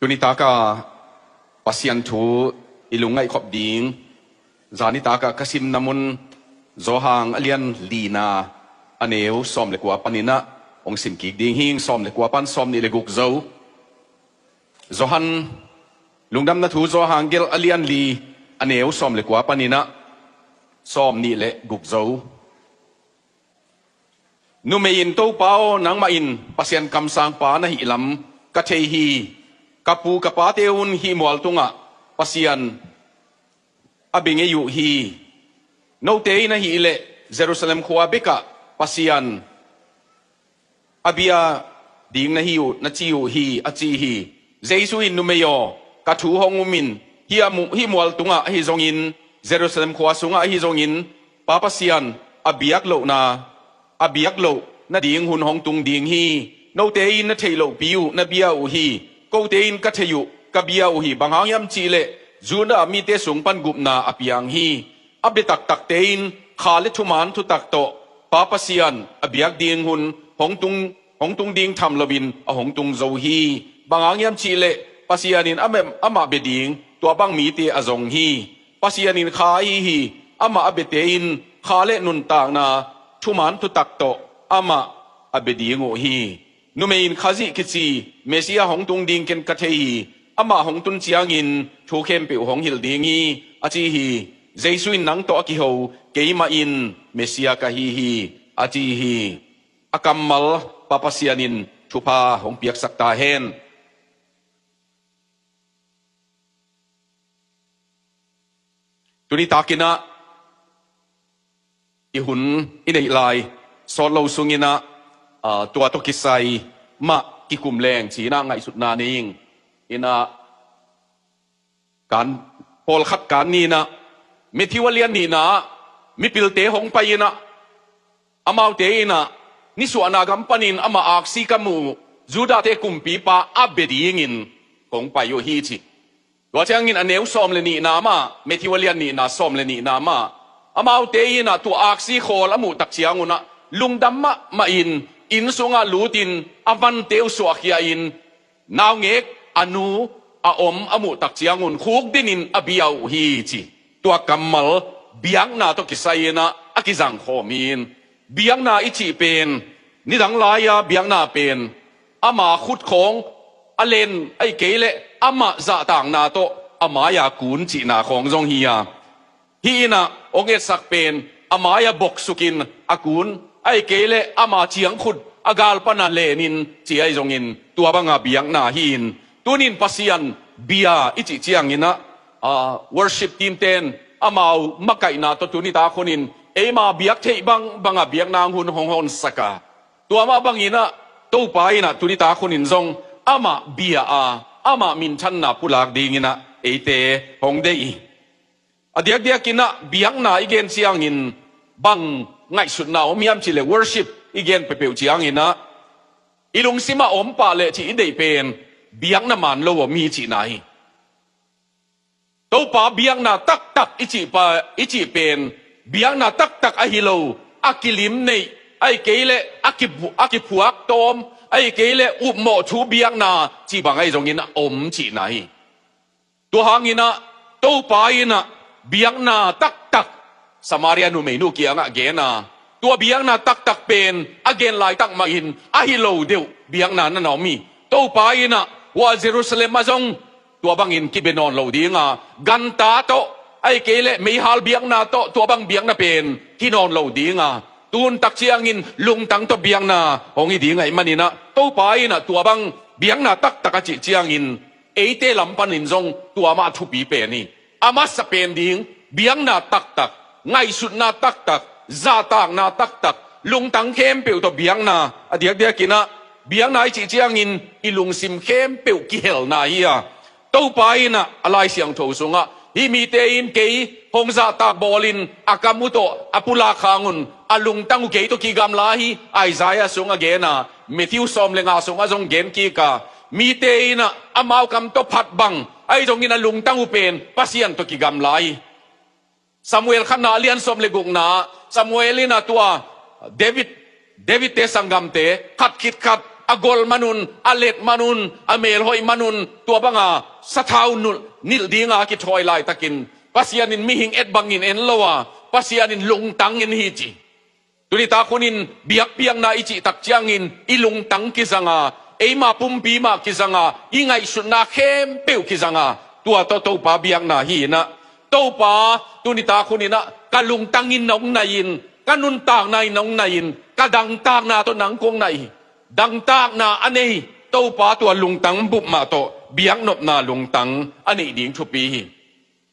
ตุนิตากาปัสยันทูอิลุงไงขบดิงจานิตากากสิมนามุนโจหางอเลียนลีนาอันเอวซอมเลกัวปานินะองสิมกิกดิงหิงซอมเลกัวปันซอมนี่เลกุกโจโจฮันลุงดำนาทูโจหางเกลอเลียนลีอันเอวซอมเลกัวปานินะซอมนี่เลกุกโจนุเมยินโตเปานังมาอินปัสยันคำสังปานะฮิลำกัเทฮีkapu kapate un hi mual tunga pasian abinge yu hi no te na hi le Jerusalem khwa beka pasian abia ding na hi u na chi u hi achi hi jesu in numeyo ka thu hongumin hi mual tunga hi zongin Jerusalem khwa sunga hi zongin pa pasian abiak lo na ding hun hong tung ding hi no te in na thailo piu na bia u hi câu tên các thầy dụ các bia uhi bằng hàng yam chi lệ dù đã mi tế sung pan gup na apiang hi abde tak tak tên khá lệ thu man thu tak to pa pasian abiak ding hun hong tung ding tham lobin a hong tung zo hi bằng hàng yam chi lệ pasianin ama be ding tua bang mi te azong hi pasianin khá hi ama abe tein khá lệ nun tak na thu man thu tak to ama abe ding hi numein khazi kichi mesia hong tung ding ken kathei ama hong tun chiangin thu khem pe hong hil dingi achi hi jesuin nang to ki ho keima in mesia ka hi achi hi akamal papasianin thupa hong piak sakta hen tuni takina ihun inei lai solo sunginaตัวตกิไซมากิคุมแรงสีนางไงสุดนานิงอินะการพอลขัดการนี่นะมิทิวเลียนนี่นะมิปิลเตหงไปนะอามาเตนะนิสวนากัมปนินอามาอักซิกัมูจูดาเตกุมปีปาอับเบดียิงหงไปโยฮีจิตัวเจ้างินอันเนวซอมเลนีนามามิทิวเลียนนี่นะซอมเลนีนามาอามาเตนะตัวอักซิโคลอามูตักเชียงุนะลุงดำมาอินสุงาลูตินอวันเตวสวกยาอินนาวเงกอนุอาอมอมุตักเจียงุนคุกดินินอบิยาวฮีจีตัวกัมมัลเบียงนาตกิไซนะอากิจังโคมีนเบียงนาอิจิเป็นนิดังลายาเบียงนาเป็นอามาขุดของอเลนไอเกเลอามาจะต่างนาโตอามายากุนจีนาของจงฮียาฮีนะองเอสักเป็นอามายาบกสุกินอากุนไอ้เกเลอามาเชียงขุดอากาลปนาเลนินจีไอจงอินตัวบังอาเบียงนาหินตัวนินปัสยันเบียอิจิเจียงอินะworship team เต้นอามามักไก่นาตัวนิตาคนอินเอมาเบียกเทบังอาเบียงนางหุนหงสกาตัวมาบังอินะตัวไปนะตัวนิตาคนอินจงอามาเบียอามามินชันนาพุลากดีงินะเอเตหงเดอีอเดียกกินะเบียงนาอีเกนเชียงอินบังไงสุดหนาวมีอันชิเล worship อีเกนไปเปียวเจียงอินะอีลุงซิมาอมปาเลที่อินเดย์เป็นเบียงน้ำมันโลวมีจีไหนตัวป่าเบียงน่ะตักอิจิเป็นเบียงน่ะตักอหิโลอากิลิมในไอเกเลอากิพวกตอมไอเกเลอุโมทูเบียงน่ะจีบังไอตรงนี้นะอมจีไหนตัวหางอินะตัวป่าอินะเบียงน่ะตักสมารียนุเมนูเกียงอะเกน่ะตัวเบียงน่ะตักเป็นอเกนลายตักมาอินอะฮิโลเดียวเบียงน่ะนั่นเอามีตัวไปน่ะว่าเยรูซาเล็มมาจงตัวบังอินกิเบนอนโลดีงะกันตาโตไอเกเลไม่ฮัลเบียงน่ะโตตัวบังเบียงน่ะเป็นกินอนโลดีงะตูนตักเชียงอินลุงตังตัวเบียงน่ะหงอีดีไงมันนี่นะตัวไปน่ะตัวบังเบียงน่ะตักจิเชียงอินเอเตลำปันอินจงตัวมาทุบีเป็นนี่อามาสเปนดิงเบียงน่ะตักไงสุดนาตักซาตางนาตักลุงตังเข้มเปียวตัวเบียงนาเดียกกินะเบียงนาจีเจียงอินอีลุงซิมเข้มเปียวกิเฮลนาเฮียตัวไปนะอะไรเสียงโถสุงะฮิมีเตอินเกยฮงซาตากบอลินอากามุโตอปุลาคางุนอลุงตังเกยตัวกิกามลาฮีไอซายาสุงะเกนะเมทิวซอมเลงาสุงะจงเกนกีกามีเตอินะอามาวคำตัวพัดบังไอจงกินะลุงตังอุเป็นปัสยันตัวกิกามลาฮีซามูเอลขันนาเลียนสมเลกุงนาซามูเอลินาตัวเดวิดเตสังกัมเตขัดคิดขัด agol manun alet manun amel hoi manun tua banga sathau nil dinga ki thoi lai takin pasian in mihing et bangin en lowa pasian in lung tang in hi chi tuni ta kunin biak piang na ichi tak chiangin ilung tang ki zanga eima pumpi ma ki zanga ingai sunna khem peu ki zanga tua to pa biak na hi na to pa tuni ta kunina kalung tangin nong nain kanun tang nai nong nain kadang tang na to nang kong nai dang tang na anei to pa tua lung tang bup ma to biak nop na lung tang ani ding thu pi hi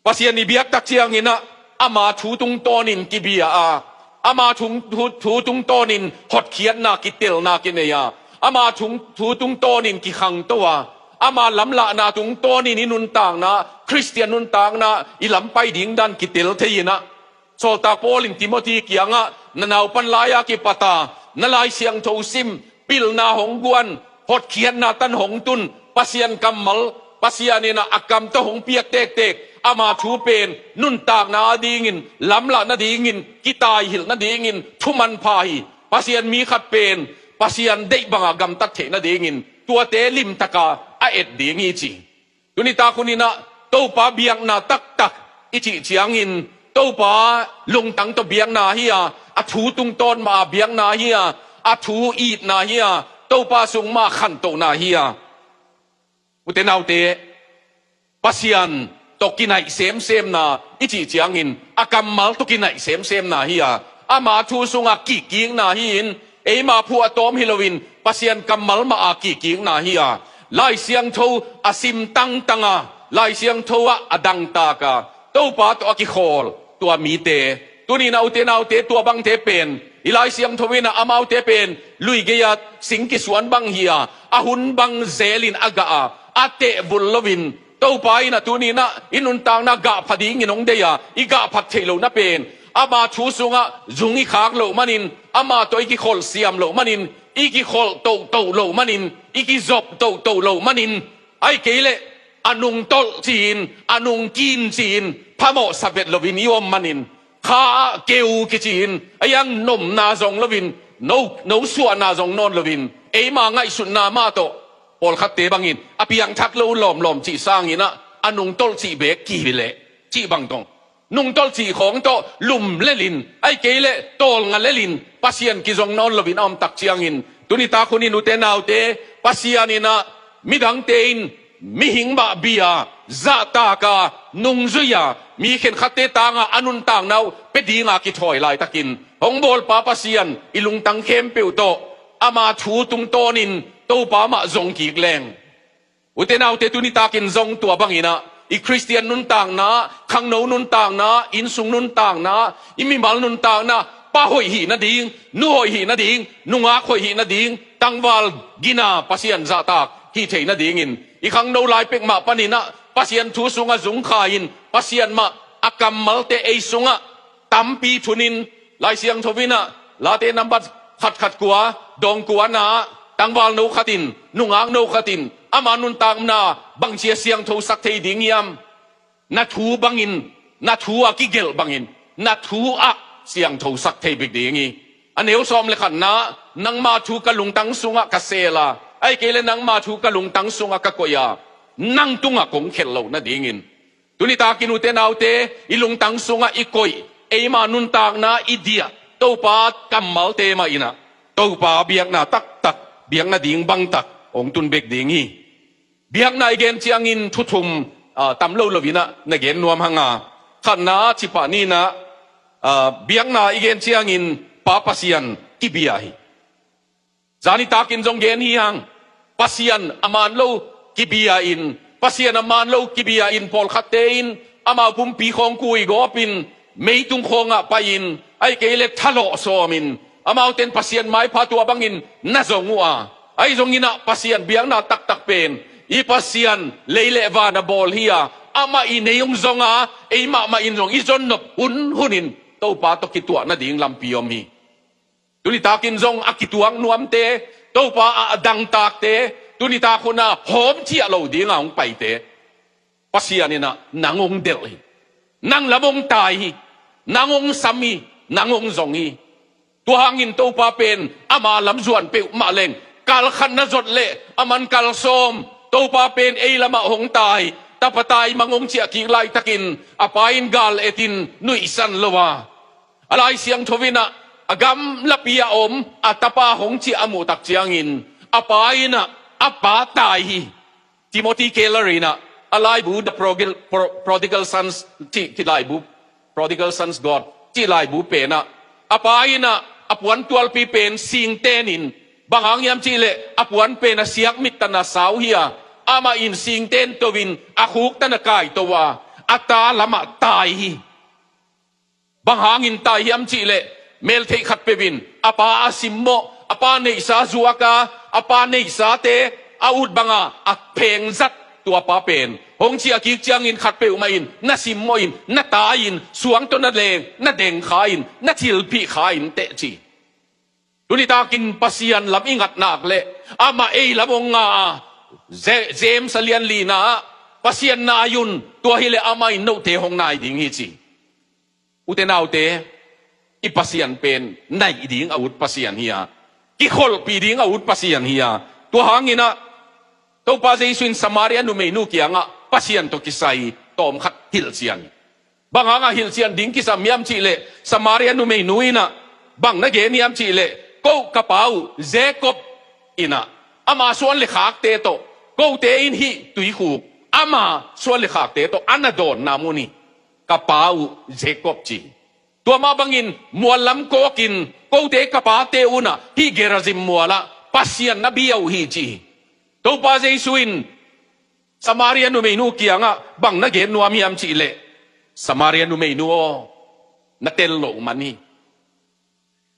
pasian ni biak tak chiangina ama thu tung tonin ki bia a ama thu tung tonin hot khiat na ki tel na ki neya ama thu tung tonin ki khang towa ama lamla na tung tonin inun tang na Christian nun tang na ilam pai ding dan ki tel theina sol ta polin Timothy kianga nanaw pan laya ki pata nalai siang tho sim pil na hong guan hot khiat na tan hong tun pasian kamal pasianina akam to hong piak tek tek ama thu pen nun tak na dingin lamla na dingin kitai hil na dingin thuman phai pasian mi khat pen pasian dei banga gam tak the na dingin tua te lim taka a et dingi chi tunita kunina to pa biang na tak tak ichi chiangin to pa lung tang to biang na hiya a thu tung ton ma biang na hiya a thu eat na hiya to pa sung ma khan to na hiya utenaute pasian to kinai sem na ichi chiangin akamal to kinai sem na hiya ama thu sunga ki king na hin eima phu atom hilowin pasian kamal ma a ki king na hiya lai siang tho asim tang tanga lai siang tho adang ta ka to pa to ki khol tua mi te tuni naute tua bang te pen ilai siang thowina amau te pen lui ge ya sing ki suan bang hiya ahun bang zelin aga a ate bullovin to pa ina tuni na inun tang na ga phading inong de ya iga phat thelo na pen ama thu sunga zungi khak lo manin ama to ki khol siam lo manin iki khol to lo manin iki zop to lo manin ai kele anung tol chin anung kin chin phamo sabet lovin yom manin kha keu ki chin ayang nom na zong lovin no suwa na zong non lovin e ma ngai sun na ma to pol khat te bangin apiang thak lo lom chi sang ina anung tol chi be ki le chi bang tong nung tol chi khong to lum lelin ai kele tol nga lelin pasien ki zong non lovin om tak chiangin tunita khunin utenaw te pasianina midang tein mihing ba bia zata ka nung zuya mi khen khate tanga anun tang naw pedinga ki thoi lai takin hongbol pa pasian ilung tang khem peu to ama thu tung tonin to pa ma zong ki leng utenaw te tunita kin zong tua bangina i Christian nun tang na khang no nun tang na in sung nun tang na imi mal nun tang na pa hoi hi na ding nu hoi hi na ding nunga khoi hi na ding tangwal gina pasian zata hi thei na ding in i khang no lai pek ma panina pasian thu sunga zung khain pasian ma akam malte ei sunga tampi thunin lai siang thovina late number khat kwa dong kwa na tangwal no khatin nungang no khatin amanun tang na bangsia siang tho sak thei ding yam na thu bangin na thu a ki gel bangin na thu a siang tho sak thei big dingi aneu som le khan na nang ma thu ka lung tang sunga ka sela ai kele nang ma thu ka lung tang sunga ka koya nang tunga kong khel lo na dingin tunita kinute naute ilung tang sunga ikoi e ma nun tang na idia to pa kamal te ma ina to pa biak na tak biak na ding bang tak ong tun bek dingi biak na igen chiangin thuthum tam lo lovina na gen nuam hanga khanna chipa ni na biak na igen chiangin pa pasian kibiahi zani takin jong gen hi hang pasian aman lo kibia in pasian aman lo kibia in pol khatein ama pum pi khong kui gopin meitung khonga pain ai kele thalo somin amau ten pasian mai phatua bangin na zongua ai zongina pasian biang na tak pen i pasian leile va na bol hia ama i neung zonga e ma in zong i zon nop hunin to pa to kitua na ding lampiom hi tuni takin zong akituang nuam te to pa adang tak te tuni ta khona hom chi alo ding ang pai te pasianina nangong del hi nang lamong tai hi nangong sami nangong zongi tuangin to pa pen ama lam zuan pe ma leng kal khan na zot le aman kal som to pa pen ei lama hong tai tapatay mangong chia ki lai takin apain gal etin nui san lowa alai siang thovina agam lapia om atapa hong chi amu tak chiangin apaina apa tai Timothy Kellerina alai bu the prodigal sons ti lai bu prodigal sons God ti lai bu pe na apaina apuan 12 pi pen sing tenin bangang yam chile apuan pe na siak mit na saw hiya ama in sing ten towin akuk tanakai towa ata lama tai banghangin tai yam chile mel thei khat pevin apa asimmo apa nei sa zuaka apa nei sa te aud banga ak pheng zat tua pa pen hong chi akik chiang in khat pe uma in na simmo in na ta in suang to na leng na deng kha in na thil phi kha in te chi tunita kin pasian lam ingat nak le ama ei lamong nga James alian lina pasian na yun tua hile amay no te hong nai ding hi chi utenaw te ipasian pen nai ding out pasian hiya ki khol pi ding out pasian hiya tua hangina to pa jaisun Samaria nu menu kianga pasian to kisai tom khat hil sian banganga hil sian ding kisam yam chi le Samaria nu menu ina bang na ge niam chi le ko kapau Jacob ina ama suan le khak te to ko te in hi tui khu ama suan le khak te to anadon namuni kapau Jacob chi tua ma bangin mualam ko kin ko te kapa te una hi gerazim muala pasian nabiyaw hi chi to pa jaisuin Samaria nu menu kianga bang na gen nuam yam chi le Samaria nu menu na tel lo mani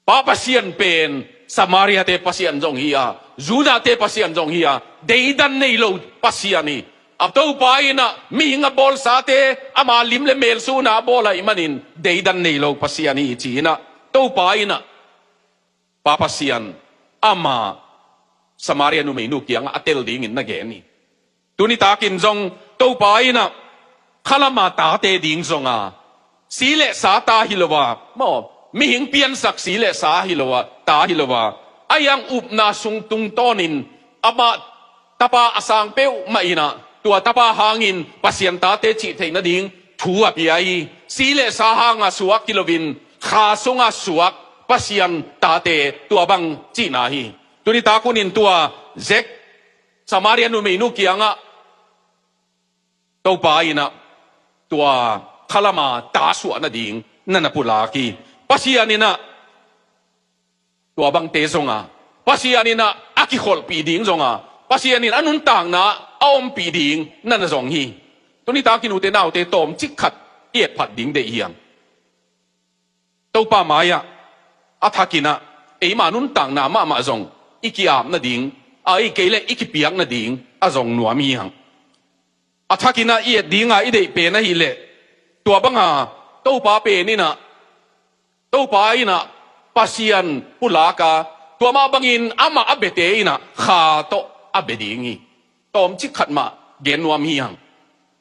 pa pasian pen Samaria te pasian jong hiya Juda te pasian jong hiya deidan nei lo pasiani abto paina mi nga bol sa te ama lim le mel su na bola imanin deidan nei lo pasiani china to paina pa pasian ama Samaria nu menu kiang atel ding in na geni tuni takin jong to paina khalama ta te ding zonga sile sa ta hilowa mo mi hing pian sak sile sa hilowa ta hilowa ayang upna sung tung tonin ama tapa asang peu maina tua tapa hangin pasienta te chi theina ding thua piai sile sa hanga suak kilovin kha sunga suak pasian ta te tua bang chi na hi tuni ta kunin tua zek Samaria nu menu kianga to paina tua khalama ta su na ding nana pulaki pasianina tua bang te zonga pasianina akikhol pi ding zonga pasianin anun tang na aom pi ding nana zong hi tuni ta kinu te nau te tom chik khat iet phat ding de hiang to pa maya athakina ei ma nun tang na ma zong ikiam na ding ai kele ikipiang na ding azong nuam hi hang athakina iet dinga ide pe na hi le tua banga to pa pe ni na to pa ina pasian pulaka tua ma bangin ama abete ina kha to abedingi tom chi khatma genwam hiang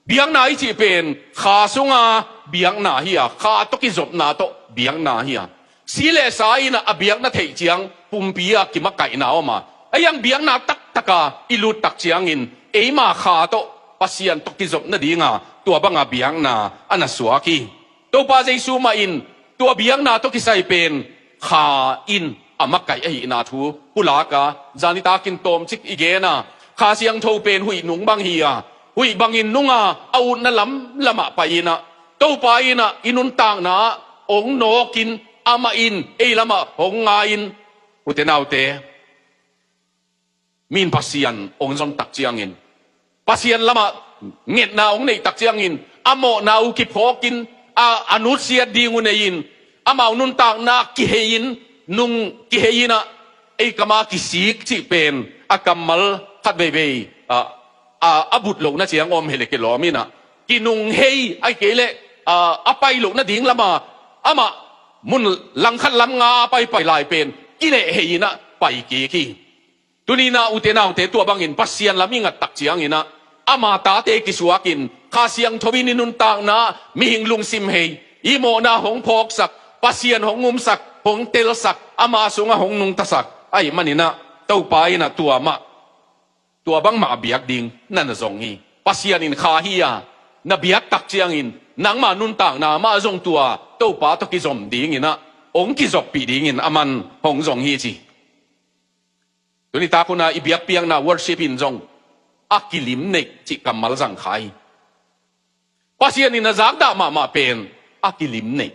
biang na chi pen kha sunga biang na hiya kha to ki zop na to biang na hiya sile sa ina abiang na thei chiang pumpia ki makai na oma ayang biang na tak taka ilut tak chiang in eima kha to pasian to ki zop na dinga tua banga biang na anasuaki to pa jaisu ma in tua biang na to ki sai pen kha in amakai ai na thu pulaka janita kin tom chik igena kha siang tho pen hui nung bang hiya hui bangin nunga au na lam lama paina to paina inun tang na ong no kin ama in ei lama ong nga in utenaute min pasian ong zon tak chiang in pasian lama nget na ong nei tak chiang in amo na u ki phokin a anusia dingunein ama nun tang na ki hein nung ki heina ei kama ki sik chi pen akamal khat bebe abut lo na chiang om hele ke lomina ki nung hei ai kele apai lo na ding lama ama mun lang khat lam nga pai lai pen ki le heina pai ki tunina utena te tua bangin pasian laminga tak chiang ina ama ta te ki suakin kha siang thowin nun tang na mi hing lung sim hei imo na hong phok sak pasian hong sak hong tel sak ama sunga hong nung tasak ai manina เต้าไปนะตัวบังมาเบียกดิงนั่นน่ะทรงฮีปัสยานินข้าฮียนะเบียกตักเจียงอินนังมานุนต่างนามาทรงตัวเต้าป้าตกิจอมดิงอินะองกิจบปีดิงอินอามันหงทรงฮีจีตัวนี้ตาคนน่ะอีเบียกเปียงน่ะ worship อินทรงอักกิลิมเนกจิกำมัลสังไขปัสยานินนะจากดามาเป็นอักกิลิมเนก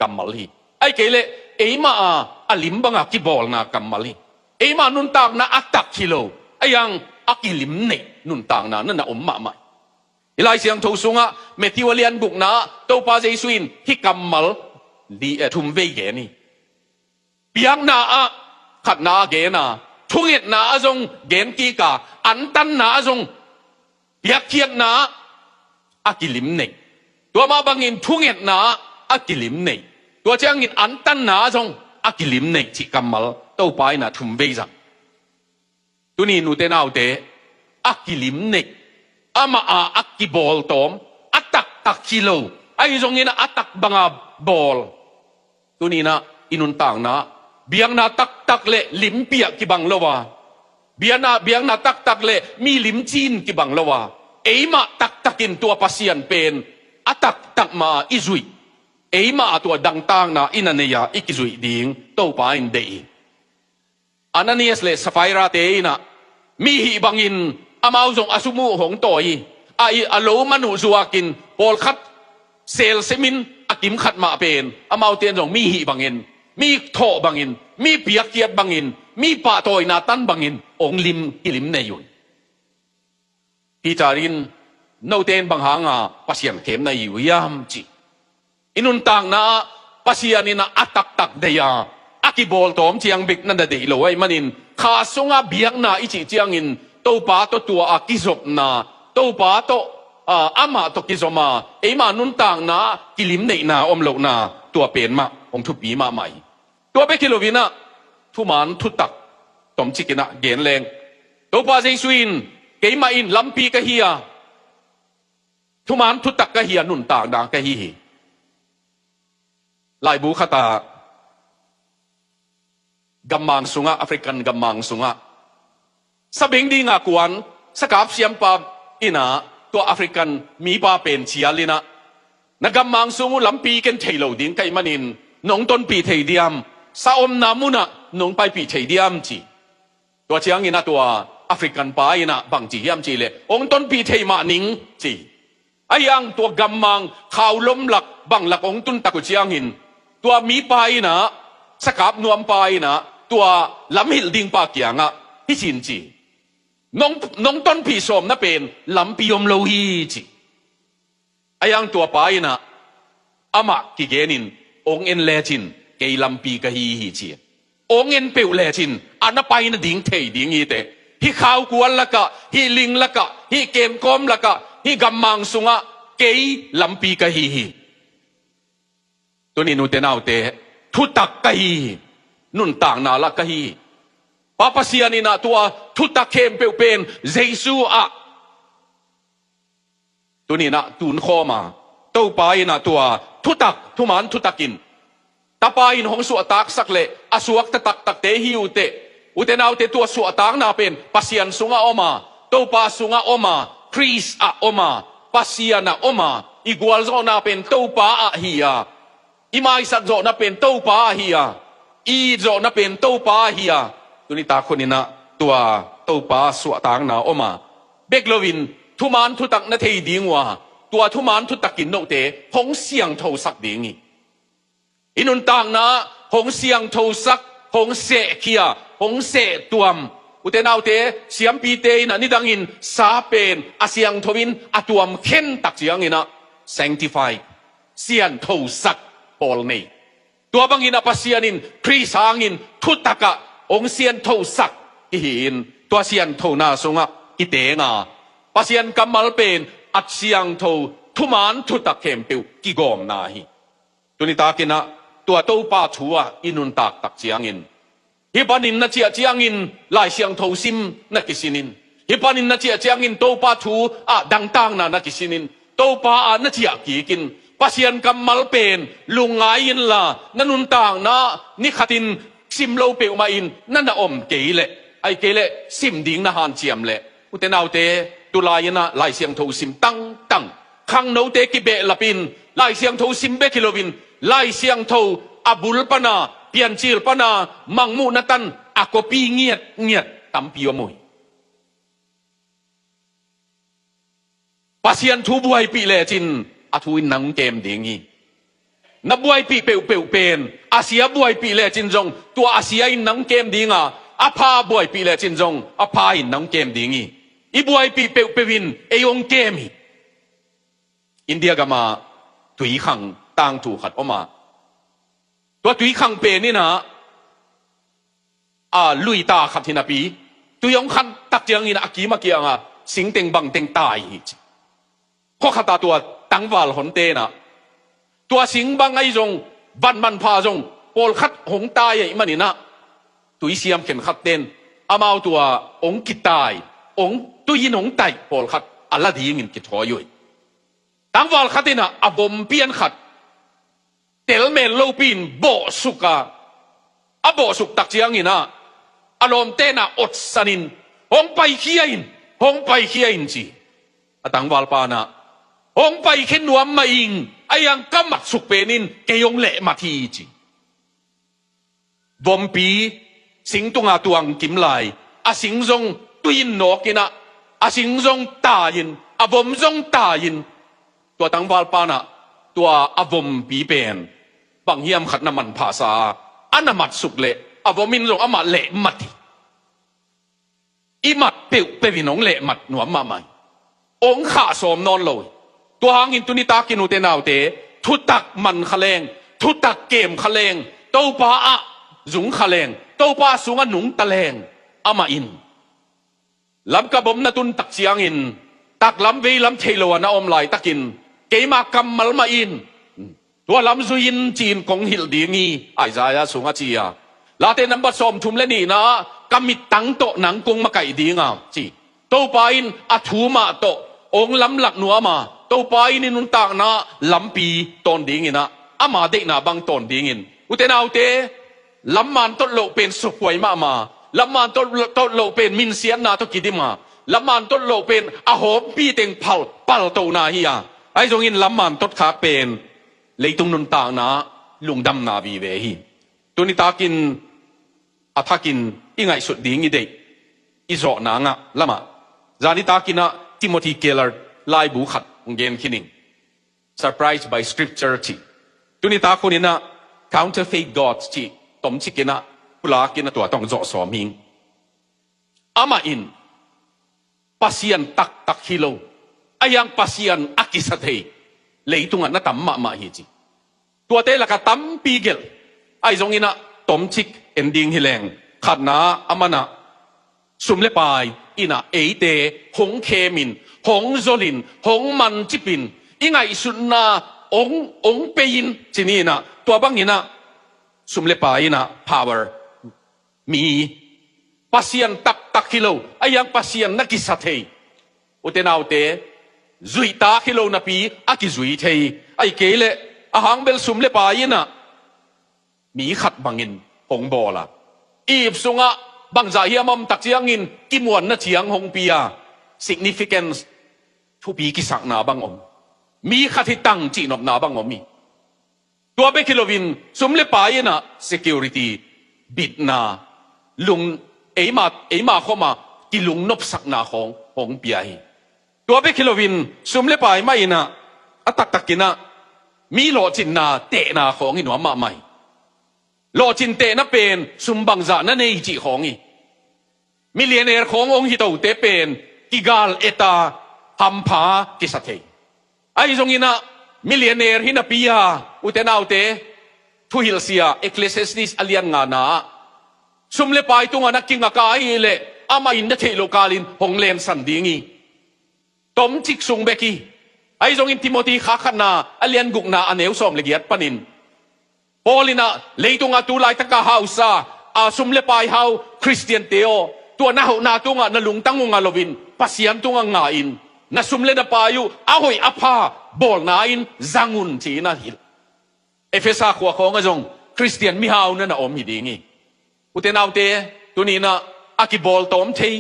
กำมัลฮีไอ้เกลเอ้มาอาลิมบังอักกิบอลนะกำมัลฮีเอ้มานุนต่างนาอักตักกิโลไอ้ยังอักกิลิมเนกนุนต่างนานั่นน่ะมาไม่อีไลเสียงทูสุงะเมทิวเลียนบุกนาเต้าป้าเจสุอินที่กำมัลดีทุ่มเวเกนี่เปียงนาขัดนาเกนาทุ่งเอ็ดนาจงเกนกีกาอันตันนาจงเปียกเขียนนาอักกิลิมเนกตัวมาบังอินทุ่งเอ็ดนาอักกิลิมเนกตัวเจ้าอินอันตันนาจงอักกิลิมเนกที่กำมัลเต้าป้านาทุ่มเวจังตัวนี้นูเตนเอาเตอักกิลิมเนกอามาอักกิบอลตอมอัตตักกิโลไอ้ตรงนี้นะอัตตักบังอาบอลตัวนี้นะอินุนต่างนะเบียงนาตักเละลิมเปียกิบังละวะเบียงนาตักเละมีลิมจีนกิบังละวะเอมาตักกินตัวปัสยันเป็นอัตตักมาอิจุยเอมาตัวดังต่างนะอินันเนียอิกิจุยดิ่งโตปาอินเดย์อันนั้นเนี่ยเลยสไฟราเตยนะมีหิบังอินอามาจงอาสุมูหงต่อยไออโลมนุจัวกินปอลคัดเซลเซมินอากิมขัดมาเป็นอามาเตียนจงมีหิบังอินมีโถบังอินมีเปียกเกียดบังอินมีป่าตอยนาตันบังอินองลิมกิลิมเนยุนพี่จารินโนเตนบังหางาปัสยันเข็มในอยู่ยามจีอินุนต่างนาปัสยันนะอัตักเดียอากิบอลตอมเจียงบิกนั่นเดียวเลยมันอินข้าสงอาเบียกนาอิจิเจียงอินโตป้าตัวอากิจบนาโตป้าอามาตัวกิจมาเอมานุนต่างนากิลิมเนนาอมโลนาตัวเป็นมาองทุบีมาใหม่ตัวไปกิโลวินะทุมันทุตักตอมจิกินะเกนแรงโตป้าเจสุอินเกยมาอินลัมปีกะเฮียทุมันทุตักกะเฮียนุนต่างดากะฮีลายบูขตากัมมังสุงะแอฟริกันกัมมังสุงะสบิงดีงากวนสกับเสียมปาอินาตัวแอฟริกันมีปาเป็นเชียลินะนักกัมมังสุงุลำปีกันเทโลดิงไกมันินนงต้นปีเทเดียมสาอมนามุนะนงไปปีเทเดียมจีตัวเชียงอินะตัวแอฟริกันปาอินะบังจียมจีเลยองต้นปีเทมานิงจีไอ้ยังตัวกัมมังข่าวล้มหลักบังหลักองตุนตะกุเชียงหินตัวมีปาอินะสกับนวมปาอินะตัวลำหิลดิงปาเกียงอะที่จินจีน้องต้นผีสมนะเป็นลำปียมโลหีจีไอ้ยังตัวไปนะอามากิเกนินองเอ็นเลจินเกยลำปีกะฮีจีองเอ็นเปิวเลจินอันนั้นไปนะดิ่งเทดิ่งฮีเตฮีข้าวกวนละกะฮีลิงละกะฮีเกมกอมละกะฮีกัมมังสุงะเกยลำปีกะฮีตัวนี้นูเตนเอาเตทุตักกะฮีนุนต่างนาละกะฮีปาปเสียนี่นะตัวทุตตะเข้มเปลวเป็นเยซูอะตัวนี้นะตุนข้อมาเต้าไปนะตัวทุตักทุมันทุตักินตาไปนของสวตักสักเละอสวกตะตักเตหิวเตอุเตนเอาเตตัวสวตักนาเป็นปัสยันสุงะออกมาเต้าปาสุงะออกมาคริสอะออกมาปัสยันอะออกมาอีกวลโซนาเป็นเต้าปาอะฮียาอีมาอิสัตโซนาเป็นเต้าปาอะฮียาอีโซนาเป็นเต้าปาอะฮียาตัวนี้ตาคนนี้นะตัวเต้าป้าสวดต่างนาออกมาเบกโลวินทุมันทุตักนาเทดิงว่าตัวทุมันทุตักกินโนเตหงเสียงโทสักดิงอินุนต่างนะหงเสียงโทสักหงเสเคียหงเสตัวมอุเตนเอาเตเสียมปีเตนะนี่ดังอินซาเป็นอาเสียงทวินอาตัวมเข็นตักเสียงอินะ sanctify เสียงโทสักปอลเนตัวบางอินอปัสเซียนินครีสางินทุตักะองเซียนโทสักอิหินตัวเซียนโทนาสงะอิเตงาปัสเซียนกัมมัลเป็นอัดเซียงโททุมันทุตักเข้มเปียวกิกอมนาฮีตัวนี้ตากินะตัวโตป้าชัวอินุนตักเจียงอินฮิปานินนัดเจียงอินลายเซียงโทซิมนักกิสินินฮิปานินนัดเจียงอินโตป้าชัวดังต่างนักกิสินินโตป้านัดเจียกีกินปัสเซียนกัมมัลเป็นลุงไงอินละนันุนต่างนะนิขตินซิมโลเปลมาอินนั่นน่ะอมเกยเลย ไอ้เกลซิมดิ้งนะฮันเจียมเละอุตนาวเตตุลายนะไล่เสียงโทซิมตั้งขังโนเตกิเบลปินไล่เสียงโทซิมเบกิโลวินไล่เสียงโทอับุลปนาเปียนจิลปนามังมูนัตันอากปีเงียดตัมปิโอมวยปัสยันทูบวยปีเลจินอาทูอินนังเกมดิ้งนับวยปีเปวเป็นอาเซียบวยปีเลจินจงตัวอาเซียอินนังเกมดิ้งอาพาบวยปีเลจินจงอาพาอินนังเกมดิ้งอีบวยปีเปวินเอยงเกมอินเดียก็มาตุยขังต่างถูกขัดออกมาตัวตุยขังเป็นนี่นะลุยตาขัดที่นาปีตุยงขันตักเจียงนี่นะอากีมาเกียงสิงเต็งบังเต็งตายข้อขัดตาตัวตั้งวาลหนเตนะตัวสิงบังไอจงบันพาจงปอลขัดหงตายมันนี่นะตุยเสียมเข็นขัดเต้นอามาตัวองกิตายองตุยหงไตปอลขัดอัลลาดีงินกิทอยตั้งวาลขัดนะอบมเปียนขัดเตลเมลโลปินโบสุกาโบสุกตักเจียงนี่นะอารมณ์เตนะอดสนินหงไปเคียอินจีตั้งวาลปานะหงไปเข็นนวมมาอิงไอ้ยังก็มัดสุกเป็นนินเกยงเละมาทีจีบอมปีสิงตุงตวงกิมไลสิงจงตุยนนกินะสิงจงตายินบอมจงตายินตัวตั้งวาลปานะตัวบอมปีเป็นบางเฮียมขัดน้ำมันภาษาอันน้ำมัดสุกเละบอมินจงมัดเละมัดอีมัดเปวินองเละมัดหนวมมาใหม่องข้าสมนอนเลยตัวหางอินตุนิตากินุเตนาวเตทุตักมันขะเลงทุตักเกมขะเลงโตปาจุงขะเลงโตปาสุงหนุงตะเลงอามาอินลำกระบมนาตุนตักเสียงอินตักลำเวลำเทโลนะอมไหลตักินเกมากำมัลมาอินตัวลำซุยินจีนของหิลดีงีไอซายาสุงอาจียาลาเตนัมบัดสมทุมเลนีนะกำมิดตังโตหนังกงมาไก่ดีงาจีโตปาอินอัทูมาโตองลำหลักหนัวมาโตปาอินนุนต่างนะลำปีตอนดีงินะอามาเด็กนะบางตอนดีงินอุเตนาวเตลำมันต้นโลเป็นสุขวยมาลำมันต้นโลเป็นมินเสียนนาตกิดิมาลำมันต้นโลเป็นอโหปีเต็งปัลโตนาฮิยาไอ้ตรงอินลำมันต้นขาเป็นเลยตรงนุนต่างนะลุงดำนาบีเวฮีตัวนี้ตากินถ้ากินยังไงสุดดีงี้เด็กอิจฉานางละมาจานิตากินทิโมธีเคลเลอร์ไล่บุขัดองเกนคินิง surprised by scripture จีตัวนี้ตาคนนี้นะ counterfeit gods จีต้มชิกินะกุลากินตัวต้องจ่อสอมิงอามาอินปัสยันตักฮิโลอายังปัสยันอากิสัตเฮเลยตุงันนัตมมาฮิจีตัวเตละกตัมปีเกลไอจงอินะต้มชิกเอนดิ้งฮิเลงขัดนาอามานะสุมเลปายอินะเอเตหงเคมินหงโซลินหงมันจิปินยังไงสุนนาองเปยินจีนี่นะตัวบางนี่นะสุมเลปายนะ power มีปัสยันตักฮิโลอายังปัสยันนักิสัตเฮอุเตนาวเตจุยตาฮิโลนับปีอากิจุยเทไอเกลอาหังเบลสุมเลปายนะมีขัดบางอินหงบอละอีบสุงะบางใจเฮียมตักเจียงอินกิมวนนะเจียงหงปีย significance ทุปีกิสักนาบางอมมีขัดที่ตั้งจีนอบนาบางอมมีตัวเบคิโลวินสุมเลปายนะ security บิดนาลุงเอมาเข้ามากิลุงนบสักนาของหงปียตัวเบคิโลวินสุมเลปายไม่นะตักกินะมีโลจินนาเตนาของอินวามาไม่โลจินเตนะเป็นสุมบังจานะในจีของอีมิเลียเนอร์ขององค์ฮิโตเตเป็นกิกาลเอตาฮัมพากิสัตเทไอจงอินะมิเลียเนอร์ฮินาปิยาอุเตนาวเตทุฮิลเซียเอคเลเซสติสอเลียนงานาสุมเลปายตุงานักกิงกาอีเลอามาอินเดเทโลกาลินหงเลนสันดิงีตมจิกสุงเบกีไอจงอินทิโมธีขาขันนาอเลียนกุกนาอเนวสอมเลกียตปนินพอลินะเลยตุงาตูไลตะกาฮาวซาสุมเลปายฮาวคริสเตียนเตโอตัวนาตุงาลุงตั้งงาลวินปัสยันตุงางาอินนาสุมเลนะปายุอาหอยอภาบอลนาอินจังุนจีนาฮิลเอเฟซาขวาของจงคริสเตียนมิฮาวนั่นอมฮิดีงีอุเตนาวเตตัวนี้นะ aki bol tom thei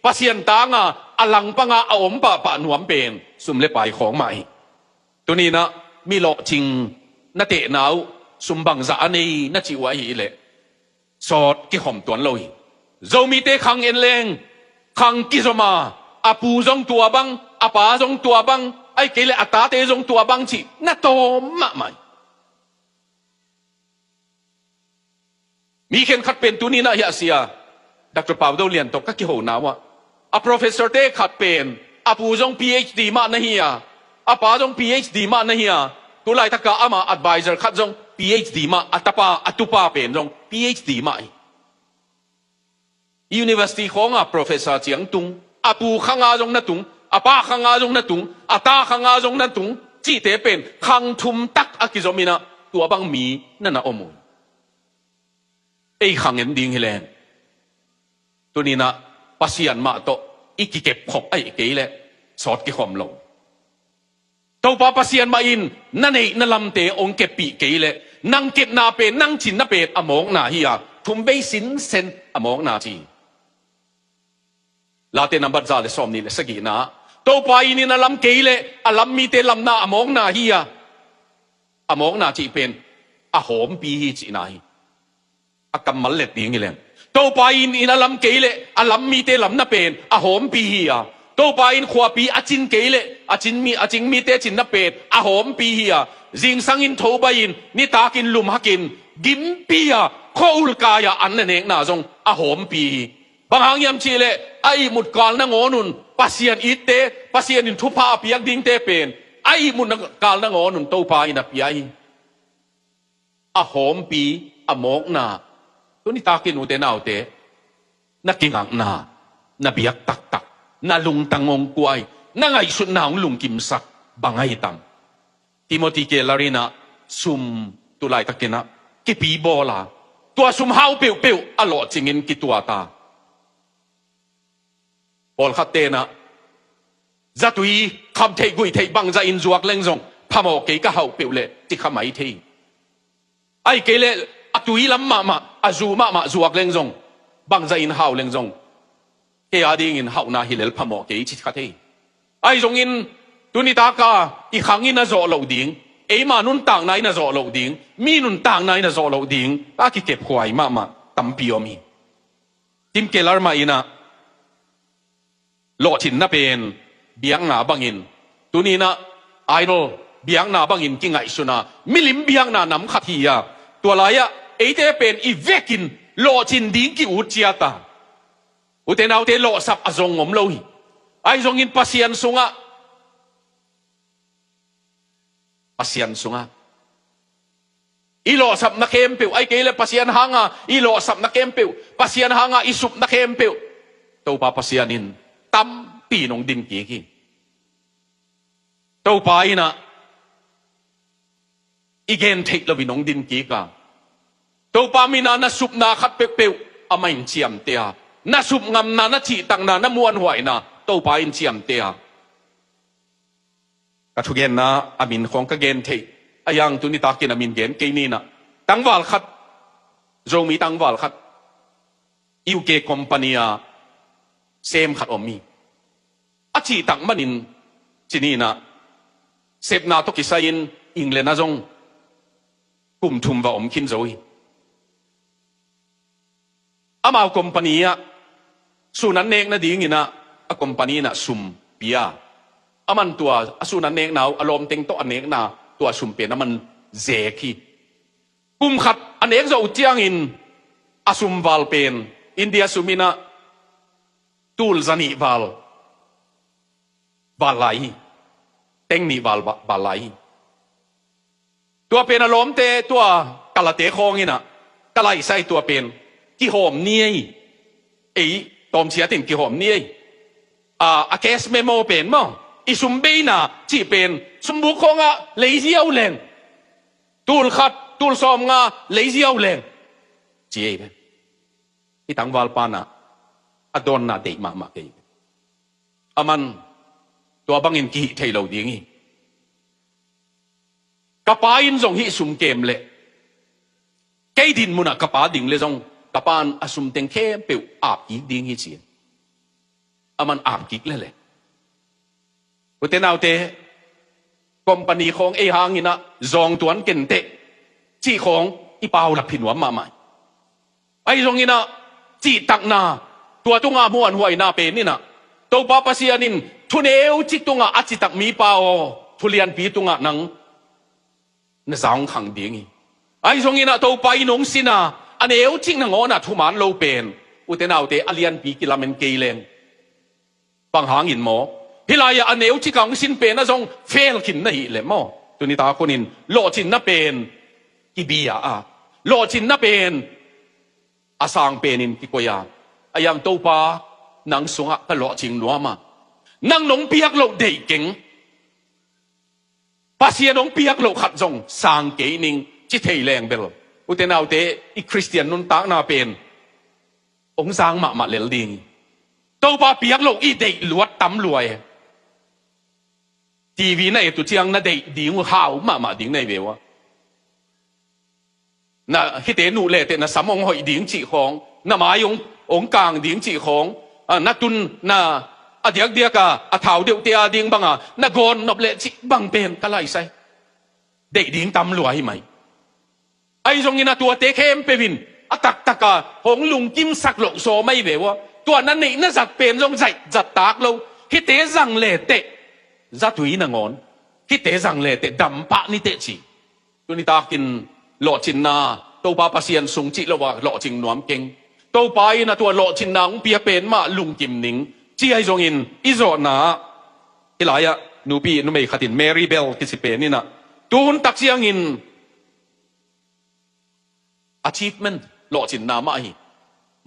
pasien ta nga alang pa nga aom pa nuam pen sum le pai khong mai tuni na mi lo ching na te nau sum bang za ani na chi wa hi le sot ki khom tuan loi zo mi te khang en leng khang ki zoma apu zong tua bang apa zong tua bang ai ke le ata te zong tua bang chi na tom ma maiมีเข็นขัดเป็นตัวนี้นะเฮียเสียดร.ปาวโดเลียนตกก็กี่โหนาวะอะ professor เต้ขัดเป็นอะปูจง PhD มานะเฮียอะป้าจง PhD มานะเฮียตัวไล่ตะกะอามา advisor ขัดจง PhD มาอัตปาอัตุปาเป็นจง PhD มา University ของอะ professor เจียงตุงอะปูข้างอาจงนั่นตุงอะป้าข้างอาจงนั่นตุงอะตาข้างอาจงนั่นตุงจีเตเป็นข้างทุมตักอะกิจมินะตัวบังมีนั่นนะอมูไอ้ขังเงินดิ้งเฮเลนตัวนี้นะปัสยันมาโตอีกเก็บขบไอ้เกยเลยสอดกี่ความลงตัวป้าปัสยันมาอินนั่นเองนั่นลำเตองเก็บปีเกยเลยนั่งเก็บนาเป็นนั่งจินนาเป็นอมองนาเฮียทุ่มไปสินเซนอมองนาจีลาเตนับบัตรซาเลสอมนี่เลยสกีนะตัวป้าอินนั่นลำเกยเลยอลำมีเตลำนาอมองนาเฮียอมองนาจีเป็นอหอมปีฮีจีนายอากำมัลเล็ดดิ้งเงี้ยตัวไปอินอลัมเกยเลอลัมมีเตลัมน่ะเป็นอหอมปีฮียตัวไปอินขวาปีอจินเกยเลอจินมีเตจินน่ะเป็นอหอมปีฮียจิงสังอินโทบอินนี่ตากินลุมฮักินกิมปียข้ออุลกายอันนั่นเองน่าจงอหอมปีบางหางยามชีเลไอ้หมุดกาลนั่งอนุนปัสยันอิเตปัสยันอินทุพาเปียกดิ้งเตเป็นไอ้หมุดกาลนั่งอนุนตัวไปอินปียอหอมปีอมอกนาตัวนี้ตากินอุเตนเอาเตนักกินหังนานาบิยักตักนาลุงตังงกวยนาไงสุดนางลุงกิมสักบังไอตังติโมธีเกลารีนาซุมตุไลตะกินะกิปีบอลาตัวซุมฮาวเปียวอลอจิงินกิตัวตาบอลขัดเตนะจัตุยคำเทกุยเทบังจะอินจวกเล่งซงพามอกเกก็ฮาวเปียวเลยจิขมายเทไอเกเลตุยลำมาอาจูมาจวกเล่งซงบังจะอินฮาวเล่งซงเฮียดิ้งอินฮาวนาฮิเลลพามอกเกจิขัดเทไอซงอินตุนิตากาอีขังอินน่ะโจโลดิ้งเอมานุนต่างไหนน่ะโจโลดิ้งมีนุนต่างไหนน่ะโจโลดิ้งตาคิเก็บควายมาตั้มปิโอมีทิมเกลาร์มาอินะโลชินน่ะเป็นเบียงนาบังอินตุนีนะไอดอลเบียงนาบังอินกิงไงสุนามิลิมเบียงนานำขัดเฮียตัวลายะไอเตเป็นอีเวกินโลชินดิ้งกิอุจเจียตาอุเตนเอาเตโลสับอจงงมโลหิไอจงอินปัสยันสุงะปัสยันสุงะอีโลสับนักเอ็มเปียวไอเกลปัสยันหางะอีโลสับนักเอ็มเปียวปัสยันหางะอีสุบนักเอ็มเปียวตัวปาปัสยันินตั้มปีนงดินกี่ตัวปายนะอีเกนเทคลวินงดินกี่กาตัวปามินานาสุบนาขัดเปียวอาไม่เชียมเตียนาสุบงำนาชีตังนามวนหวยนาตัวปาอินเชียมเตียกทุกเย็นนะอามินของกเกนเทอายังตุนิตากินอามินเกนเกนี่นะตั้งวาลขัดโจมีตั้งวาลขัดอิวเกคอมพานียเซมขัดอมีอาชีตังมันินที่นี่นะเซฟนาตุกิสายินอิงเลนะจงกุมทุมว่าอมคินโจยอามาคอมพานียสุนันเนกนะดีงี้นะอาคอมพานีนะซุมเปียอามันตัวสุนันเนกนาวอารมณ์เต็งโตอันเนกนาตัวซุมเปียนะมันเจคีกุมขัดอันเนกจะอุจยังอินอาซุมวาลเป็นอินเดียซุมินะตูลซานิวาลไลเต็งนิวาลไลตัวเป็นอารมณ์เตตัวกะละเตคองนี่นะกะไลใส่ตัวเป็นกี่หอมเนี่ยไอ้ตอมเสียติ่งกี่หอมเนี่ยอาแคสเมโมเป็นมั้งอีซุมเบน่ะจีเป็นสมบุกของเลยเสียวแรงตูลขัดตูลซอมงาเลยเสียวแรงจีเป็นอีตังวาลปานะอดอนนาเดมาเกยอามันตัวบังอินกี่เทโลดิ้งกระป๋าอินส่งฮิซุมเกมเละเกดินมุนะกระป๋าดิ่งเลยส่งก kapan asum teng khem pe ap ik ding hi chi aman ap kik le le uten autte company ของไอ้หางนี่นะจองตวนเก่นเตะจี้ของอีเปาหลักผินวมาใหม่ไอ้ตรงนี้นะจี้ตักนาตัวตุงอาม้วนหัวไอ้นาเป็นนี่นะตัวป้าปัสยานินทุนเอวจิตุงอาจิตักมีเปาทุเรียนปีตุงอานังน่ะสาวขังดีงี้ไอ้ตรงนี้นะตัวไปนงสินะอันเอวจิงนังอ๋อนะทุมานโลเป็นอุตเนเอาเตอเลียนปีกิลาเมนเกเลงปังหางอินหมอฮิลายอันเอวที่กังสินเป็นนะจงเฟลขินนะฮิเลมอตัวนี้ตาคนนินโลจินนะเป็นกิบียาโลจินนะเป็นอาสางเป็นนินกิโกยาอายังโตปานังสงะก็โลจิงนัวมานังหนงเปียกโลเด็กเก่งภาษีหนงเปียกโลขัดจงสางเกนิงจิตเทแรงเบลอุตเนเอาเตอีคริสเตียนนุนตากนาเป็นองสางมาเลลดิงโตปาเปียกโลอีเด็กลวดตำรวยทีวี那都这样那得顶好嘛顶那边哇，那迄点努力的那什么可以顶起行，那马用港顶起行那吨那เดียก頭เดียว顶บัง那กอนนบเละจิบังเป็นก็ไล่ใส่เด็ก顶ตำรวจไหมไอ้ตรงนี้นะตัวเตะเข้มไปวินตักของลุงกิมสักหลงโซไม่เบวะตัวนั้นนี่น่าจะเป็นตรงใจจัดตากเราฮิเตจังเละเตะจะถุยนงอนฮิเตจังเละเตะดำปะนี่เตะจีตัวนี้ตากินหล่อจินนาตัวปาปัสยันสุงจิแล้วว่าหล่อจิงนวมเก่งตัวไปนะตัวหล่อจินนาเปียเป็นมาลุงกิมนิงจีไอจงอินอิโซนาที่หลายนูปีนูไม่ขัดินแมรี่เบลที่สิเป็นนี่นะตูนตักเสียงอิน achievement หล่อจินนามาอี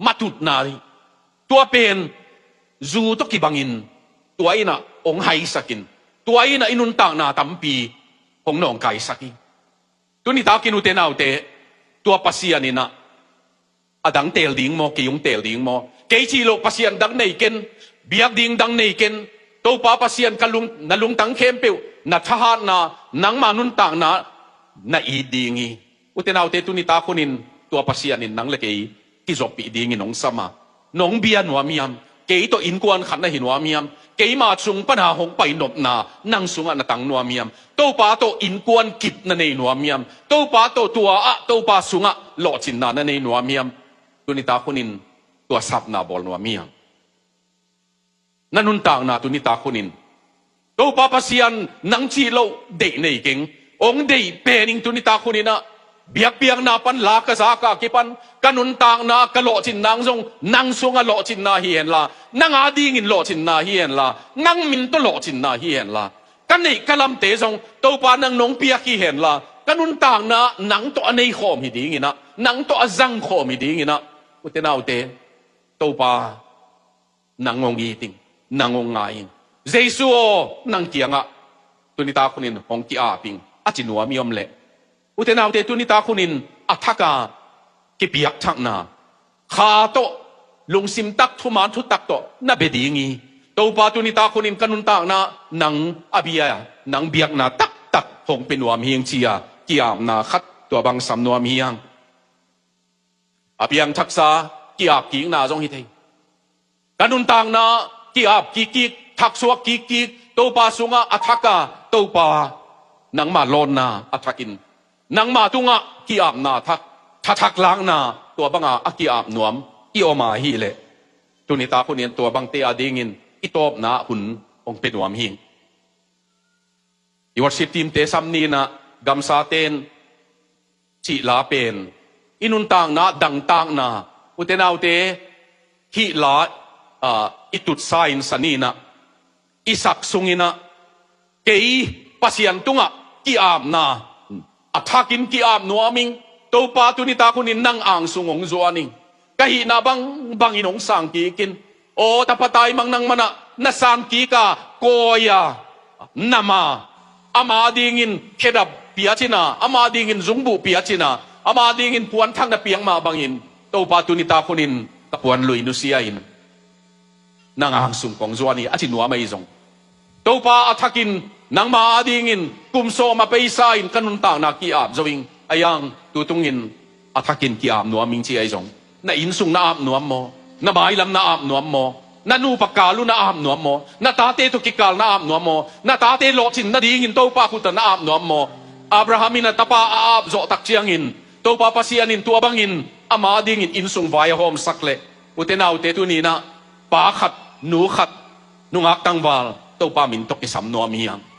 มาตุดนาตัวเป็นจูตกิบังอินตัวไอ้น่ะองไฮสักินตัวไอ้น่ะอินุนต่างนาตั้มปีของน้องไก่สักิตัวนี้ตากินอุเทนเอาเตตัวปัสยานี่นะดังเตลดิ้งโมกิยงเตลดิ้งโมเกจิโลปัสยานดังในเกนเบียกดิ้งดังในเกนตัวป้าปัสยานกันลุงตังเข้มเปียวนัทหารนานังมานุนต่างนาอีดิ้งอุเทนเอาเตตัวนี้ตาคนนินตัวปัสยานินนังเล็กที่จบปีดิ้งน้องสมาน้องเบียนหัวมียมเกยตัวอินกวนขันในหินหัวมียมเกยมาสุงปัญหาหงไปนบนานั่งสุงอันตังนัวมียมตัวป้าตัวอินกวนกิบนั่นในนัวมียมตัวป้าตัวตัวป้าสุงหล่อจินนานั่นในนัวมียมตัวนี้ตาคนนินตัวสับนาบอลนัวมียมนั่นนุนต่างนาตัวนี้ตาคนนินตัวป้าปัสยันนังจีโลเดในเก่งองเดเป็นอิงตัวนี้ตาคนนินนะเบียกนาปันลากระซากากิปันกันนุนต่างนากะโลจินนางทรงนางทรงอะโลจินนาเฮียนละนางอาดีงินโลจินนาเฮียนละนางมินตัวโลจินนาเฮียนละกันนี่กะลำเตทรงตัวปานางนงเปียกเฮียนละกันนุนต่างนานังตัวอันนี้ขอมีดีงินะนังตัวจังขอมีดีงินะอุตเนเอาเตตัวปานางงอีติงนางงายเจสุโอนางเกียงะตัวนี้ตาคนนี้ของกีอาปิงอาจินัวมีอมเละอุตเนเอาเตตัวนี้ตาคนนี้อัฐกากิเปียกทักนาข้าโตลุงซิมตักทุมานทุตักโตน่าเบดีงี้ตัวปาตุนิตาคนนินกันนุนตากนานังอภิยานังเบียกนาตักคงเป็นวามเฮียงเชียกิยามนาคัดตัวบางสำนวมเฮียงอภิยังทักษะกิอาบกิงนาจงฮิตกันนุนตากนากิอาบกิทักสวกกิตัวปาสุงะอัฐกาตัวปานังมาลอนนาอัฐกินนังมาตุงะกิอาบนาทักล้างนาตัวบังอากิอาบนวมอีโอมาฮีเลตัวนี้ตาคนนี้ตัวบังเตอดีงินอีตบนาหุ่นองเป็นนวมหิงอีวัดสิบทีมเตซัมนีนะกัมซาเตนจิลาเป็นอินุนต่างนาดังต่างนาอุเทนเอาเตฮิลาอิตุดไซน์สันีนะอิสักซุงินะเกยปัสยันตุงะกิอาบนาอัฐกินกิอาบนวมิงตัวปาตุนิตาคนนี้นั่งอ่างสุงงจวนิงกะหินาบังอินงสังกีกินโอตาปตายมังนังมันนะสังกีกาโกยานามาอามาดิงินเคดับเปียชินาอามาดิงินจุงบุเปียชินาอามาดิงินพวนทั้งนับเปียงมาบังอินตัวปาตุนิตาคนนี้ตะพวนลุยนุสีอินนั่งอ่างสุงกงจวนีอาจินัวไม่จงตัวปาอัฐกินนังมาดิงินกุมโซมาไปไซน์กันุนต่างนากีอาบจวิงอายังตัวตุงินอัฐกินกีอาบนัวมิงชีไอจง na insung na am nuam mo, na bailam na am nuam mo, na nu pagkalo na am nuam mo, na tate to kikal na am nuam mo, na tate lotsin na dingin to pa kuta na am nuam mo, Abrahamin na tapa aab zo takchiangin, to papasianin tu abangin, ama dingin insung vaya hom sakle, utenaw te tu nina, pakat, nukat, nungak tangwal, to pamintok isam nuam hiyang.